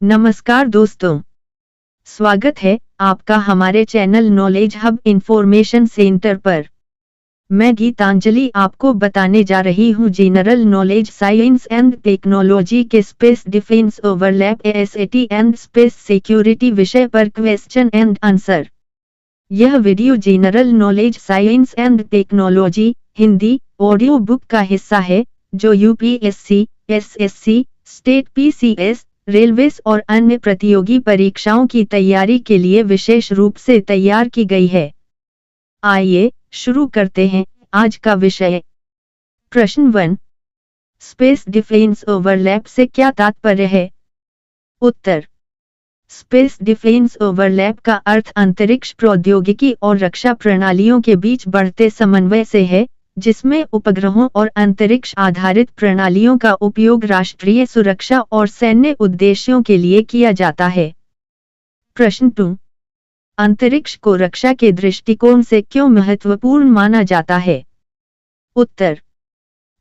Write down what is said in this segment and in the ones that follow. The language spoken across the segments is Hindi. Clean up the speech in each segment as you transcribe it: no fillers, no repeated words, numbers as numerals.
नमस्कार दोस्तों, स्वागत है आपका हमारे channel knowledge hub information centre पर। मैं गीतांजलि आपको बताने जा रही हूँ general knowledge science and technology के space defence overlap ASAT and space security विषय पर क्वेश्चन एंड आंसर। यह video general knowledge science and technology Hindi audio book का हिस्सा है जो UPSC, SSC, state PCS, railways और अन्य प्रतियोगी परीक्षाओं की तैयारी के लिए विशेष रूप से तैयार की गई है। आइए शुरू करते हैं आज का विषय। प्रश्न 1, स्पेस डिफेंस ओवरलैप से क्या तात्पर्य है? उत्तर, स्पेस डिफेंस ओवरलैप का अर्थ अंतरिक्ष प्रौद्योगिकी और रक्षा प्रणालियों के बीच बढ़ते समन्वय से है, जिसमें उपग्रहों और अंतरिक्ष आधारित प्रणालियों का उपयोग राष्ट्रीय सुरक्षा और सैन्य उद्देश्यों के लिए किया जाता है। प्रश्न 2, अंतरिक्ष को रक्षा के दृष्टिकोण से क्यों महत्वपूर्ण माना जाता है? उत्तर,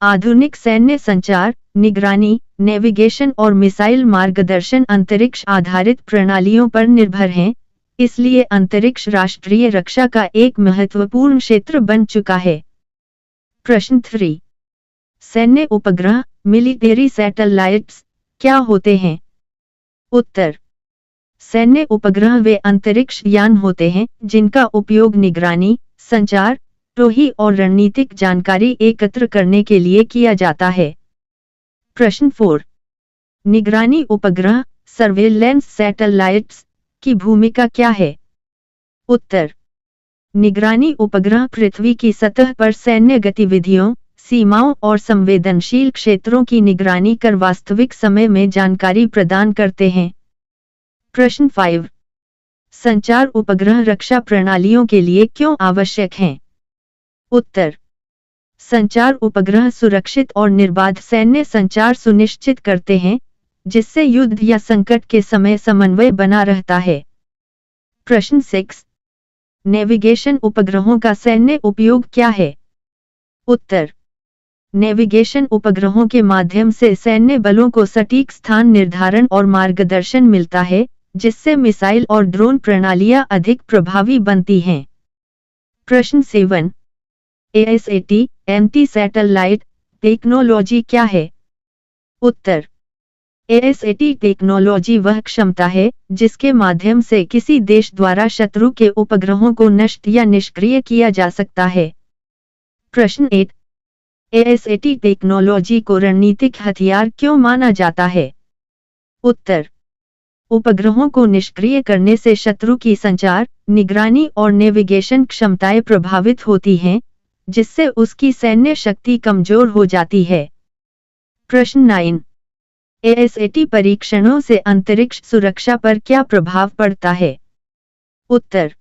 आधुनिक सैन्य संचार, निगरानी, नेविगेशन और मिसाइल मार्गदर्शन अंतरिक्ष आधारित प्रणालियों पर निर्भर हैं, इसलिए अंतरिक्ष राष्ट्रीय रक्षा का एक महत्वपूर्ण क्षेत्र बन चुका है। प्रश्न 3, सैन्य उपग्रह मिलिट्री सैटेलाइट्स क्या होते हैं? उत्तर, सैन्य उपग्रह वे अंतरिक्ष यान होते हैं जिनका उपयोग निगरानी, संचार, टोही और रणनीतिक जानकारी एकत्र करने के लिए किया जाता है। प्रश्न 4, निगरानी उपग्रह सर्वेलेंस सैटेलाइट्स की भूमिका क्या है? उत्तर, निगरानी उपग्रह पृथ्वी की सतह पर सैन्य गतिविधियों, सीमाओं और संवेदनशील क्षेत्रों की निगरानी कर वास्तविक समय में जानकारी प्रदान करते हैं। प्रश्न 5, संचार उपग्रह रक्षा प्रणालियों के लिए क्यों आवश्यक हैं? उत्तर, संचार उपग्रह सुरक्षित और निर्बाध सैन्य संचार सुनिश्चित करते हैं, जिससे युद्ध या संकट के समय समन्वय बना रहता है। प्रश्न 6, नेविगेशन उपग्रहों का सैन्य उपयोग क्या है? उत्तर, नेविगेशन उपग्रहों के माध्यम से सैन्य बलों को सटीक स्थान निर्धारण और मार्गदर्शन मिलता है, जिससे मिसाइल और ड्रोन प्रणालियां अधिक प्रभावी बनती हैं। प्रश्न 7, एएसएटी एंटी सैटेलाइट टेक्नोलॉजी क्या है? उत्तर, एएसएटी टेक्नोलॉजी वह क्षमता है जिसके माध्यम से किसी देश द्वारा शत्रु के उपग्रहों को नष्ट या निष्क्रिय किया जा सकता है। प्रश्न 8, एएसएटी टेक्नोलॉजी को रणनीतिक हथियार क्यों माना जाता है? उत्तर, उपग्रहों को निष्क्रिय करने से शत्रु की संचार, निगरानी और नेविगेशन क्षमताएं प्रभावित होती हैं, जिससे उसकी सैन्य शक्ति कमजोर हो जाती है। प्रश्न 9, एएसएटी परीक्षणों से अंतरिक्ष सुरक्षा पर क्या प्रभाव पड़ता है? उत्तर,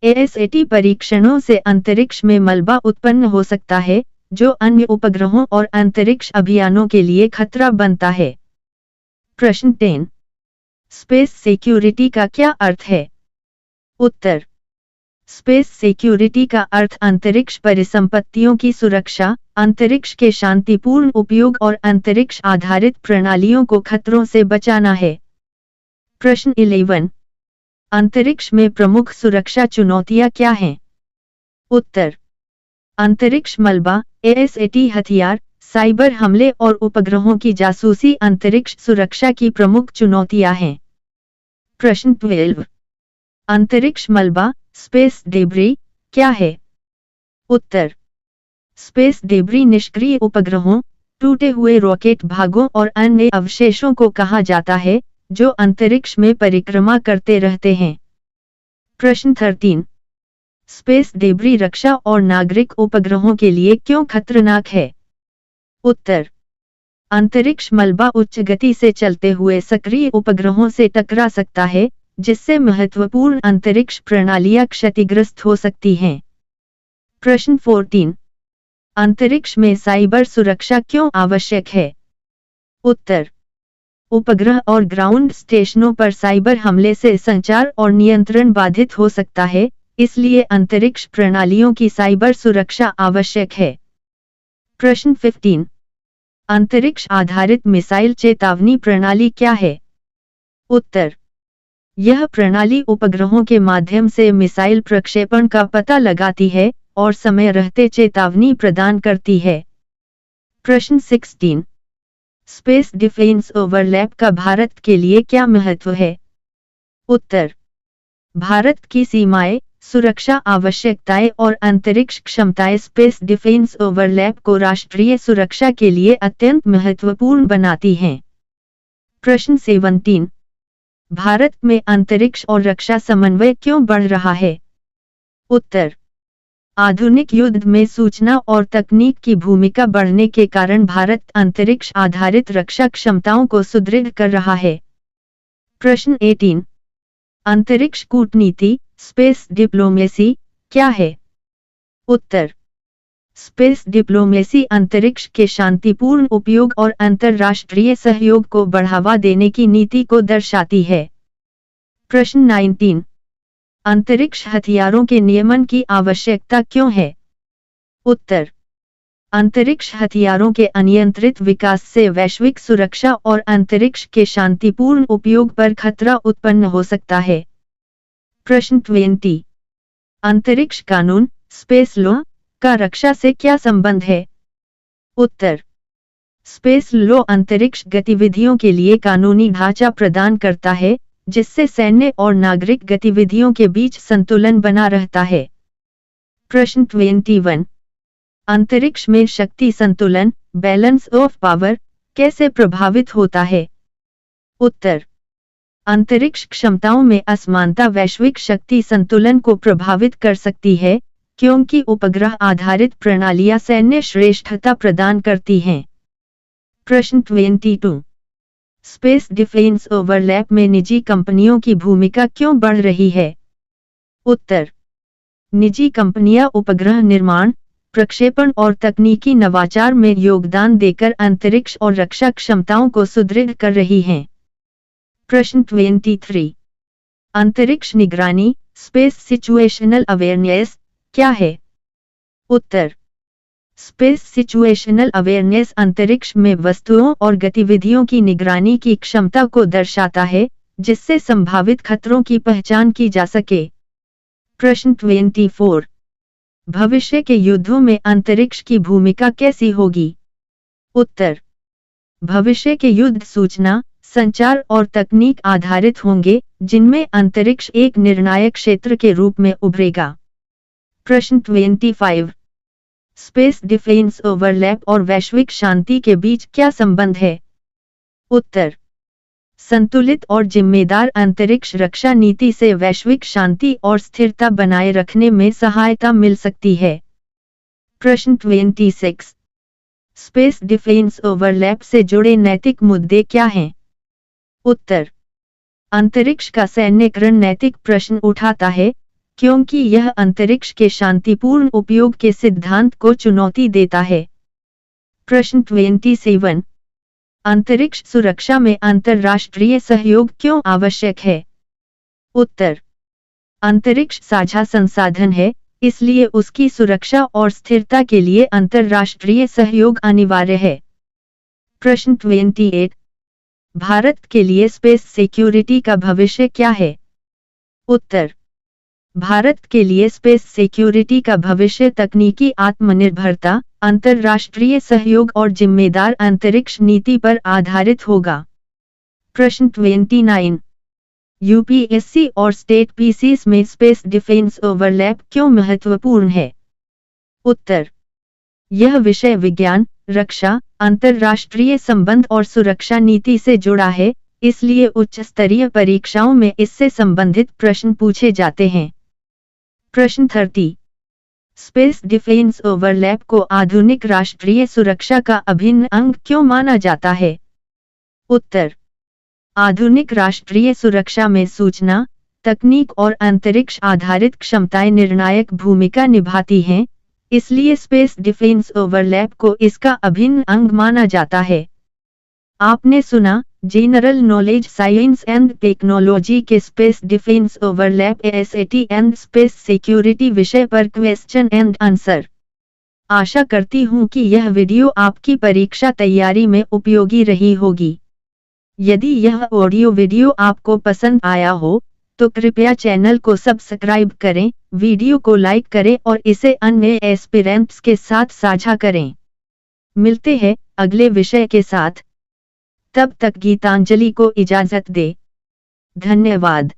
एएसएटी परीक्षणों से अंतरिक्ष में मलबा उत्पन्न हो सकता है, जो अन्य उपग्रहों और अंतरिक्ष अभियानों के लिए खतरा बनता है। प्रश्न 10, स्पेस सिक्योरिटी का क्या अर्थ है? उत्तर, स्पेस सिक्योरिटी का अर्थ अंतरिक्ष परिसंपत्तियों की सुरक्षा, अंतरिक्ष के शांतिपूर्ण उपयोग और अंतरिक्ष आधारित प्रणालियों को खतरों से बचाना है। प्रश्न 11, अंतरिक्ष में प्रमुख सुरक्षा चुनौतियां क्या हैं? उत्तर, अंतरिक्ष मलबा, एएसएटी हथियार, साइबर हमले और उपग्रहों की जासूसी अंतरिक्ष सुरक्षा की प्रमुख चुनौतियां हैं। प्रश्न 12, अंतरिक्ष मलबा स्पेस डेब्री क्या है? उत्तर, स्पेस डेब्री निष्क्रिय उपग्रहों, टूटे हुए रॉकेट भागों और अन्य अवशेषों को कहा जाता है, जो अंतरिक्ष में परिक्रमा करते रहते हैं। प्रश्न 13, स्पेस डेब्री रक्षा और नागरिक उपग्रहों के लिए क्यों खतरनाक है? उत्तर, अंतरिक्ष मलबा उच्च गति से चलते हुए सक्रिय उपग्रहों से टकरा सकता है, जिससे महत्वपूर्ण अंतरिक्ष प्रणालियां क्षतिग्रस्त हो सकती हैं। प्रश्न 14, अंतरिक्ष में साइबर सुरक्षा क्यों आवश्यक है? उत्तर, उपग्रह और ग्राउंड स्टेशनों पर साइबर हमले से संचार और नियंत्रण बाधित हो सकता है, इसलिए अंतरिक्ष प्रणालियों की साइबर सुरक्षा आवश्यक है। प्रश्न 15, अंतरिक्ष आधारित मिसाइल चेतावनी प्रणाली क्या है? उत्तर। यह प्रणाली उपग्रहों के माध्यम से मिसाइल प्रक्षेपण का पता लगाती है और समय रहते चेतावनी प्रदान करती है। प्रश्न 16। स्पेस डिफेंस ओवरलैप का भारत के लिए क्या महत्व है? उत्तर। भारत की सीमाएं, सुरक्षा आवश्यकताएं और अंतरिक्ष क्षमताएं स्पेस डिफेंस ओवरलैप को राष्ट्रीय सुरक्षा के लिए अत्यंत महत्वपूर्ण बनाती हैं। प्रश्न 17। भारत में अंतरिक्ष और रक्षा समन्वय क्यों बढ़ रहा है? उत्तर। आधुनिक युद्ध में सूचना और तकनीक की भूमिका बढ़ने के कारण भारत अंतरिक्ष आधारित रक्षा क्षमताओं को सुदृढ़ कर रहा है। प्रश्न 18। अंतरिक्ष कूटनीति, स्पेस डिप्लोमेसी क्या है? उत्तर। स्पेस डिप्लोमेसी अंतरिक्ष के शांतिपूर्ण उपयोग और अंतर्राष्ट्रीय सहयोग को बढ़ावा देने की नीति को दर्शाती है। प्रश्न 19। अंतरिक्ष हथियारों के नियमन की आवश्यकता क्यों है? उत्तर। अंतरिक्ष हथियारों के अनियंत्रित विकास से वैश्विक सुरक्षा और अंतरिक्ष के शांतिपूर्ण उपयोग पर खतरा उत्पन्न हो सकता है। प्रश्न 20। अंतरिक्ष कानून, स्पेस लॉ का रक्षा से क्या संबंध है? उत्तर। स्पेस लॉ अंतरिक्ष गतिविधियों के लिए कानूनी ढांचा प्रदान करता है, जिससे सैन्य और नागरिक गतिविधियों के बीच संतुलन बना रहता है। प्रश्न 21। अंतरिक्ष में शक्ति संतुलन, बैलेंस ऑफ पावर कैसे प्रभावित होता है? उत्तर। अंतरिक्ष क्षमताओं में असमानता वैश्विक शक्ति संतुलन को प्रभावित कर सकती है, क्योंकि उपग्रह आधारित प्रणालियां सैन्य श्रेष्ठता प्रदान करती हैं। प्रश्न 22। स्पेस डिफेंस ओवरलैप में निजी कंपनियों की भूमिका क्यों बढ़ रही है? उत्तर। निजी कंपनियां उपग्रह निर्माण, प्रक्षेपण और तकनीकी नवाचार में योगदान देकर अंतरिक्ष और रक्षा क्षमताओं को सुदृढ़ कर रही हैं। प्रश्न 23। अंतरिक्ष निगरानी, स्पेस सिचुएशनल अवेयरनेस क्या है? उत्तर। स्पेस सिचुएशनल अवेयरनेस अंतरिक्ष में वस्तुओं और गतिविधियों की निगरानी की क्षमता को दर्शाता है, जिससे संभावित खतरों की पहचान की जा सके। प्रश्न 24। भविष्य के युद्धों में अंतरिक्ष की भूमिका कैसी होगी? उत्तर। भविष्य के युद्ध सूचना, संचार और तकनीक आधारित होंगे, जिनमें अंतरिक्ष एक निर्णायक क्षेत्र के रूप में उभरेगा। प्रश्न 25। स्पेस डिफेंस ओवरलैप और वैश्विक शांति के बीच क्या संबंध है? उत्तर। संतुलित और जिम्मेदार अंतरिक्ष रक्षा नीति से वैश्विक शांति और स्थिरता बनाए रखने में सहायता मिल सकती है। प्रश्न 26। स्पेस डिफेंस ओवरलैप से जुड़े नैतिक मुद्दे क्या हैं? उत्तर। अंतरिक्ष का सैन्यकरण नैतिक प्रश्न उठाता है, क्योंकि यह अंतरिक्ष के शांतिपूर्ण उपयोग के सिद्धांत को चुनौती देता है। प्रश्न 27। अंतरिक्ष सुरक्षा में अंतर्राष्ट्रीय सहयोग क्यों आवश्यक है? उत्तर। अंतरिक्ष साझा संसाधन है, इसलिए उसकी सुरक्षा और स्थिरता के लिए अंतर्राष्ट्रीय सहयोग अनिवार्य है। प्रश्न 28। भारत के लिए स्पेस सिक्योरिटी का भविष्य क्या है? उत्तर। भारत के लिए स्पेस सिक्योरिटी का भविष्य तकनीकी आत्मनिर्भरता, अंतर्राष्ट्रीय सहयोग और जिम्मेदार अंतरिक्ष नीति पर आधारित होगा। प्रश्न 29। यूपीएससी और स्टेट पीसीएस में स्पेस डिफेंस ओवरलैप क्यों महत्वपूर्ण है? उत्तर। यह विषय विज्ञान, रक्षा, अंतर्राष्ट्रीय संबंध और सुरक्षा नीति से जुड़ा है, इसलिए उच्च स्तरीय परीक्षाओं में इससे संबंधित प्रश्न पूछे जाते हैं। प्रश्न 30। स्पेस डिफेंस ओवरलैप को आधुनिक राष्ट्रीय सुरक्षा का अभिन्न अंग क्यों माना जाता है? उत्तर। आधुनिक राष्ट्रीय सुरक्षा में सूचना, तकनीक और अंतरिक्ष आधारित क्षमताएं निर्णायक भूमिका निभाती हैं, इसलिए स्पेस डिफेंस ओवरलैप को इसका अभिन्न अंग माना जाता है। आपने सुना general knowledge science and technology के space defence overlap ASAT and space security विषय पर क्वेश्चन एंड आंसर। आशा करती हूँ कि यह वीडियो आपकी परीक्षा तैयारी में उपयोगी रही होगी। यदि यह ऑडियो वीडियो आपको पसंद आया हो तो कृपया चैनल को सब्सक्राइब करें, वीडियो को लाइक करें और इसे अन्य एस्पिरेंट्स के साथ साझा करें। मिलते हैं अगले विषय के साथ। तब तक गीतांजलि को इजाजत दे। धन्यवाद।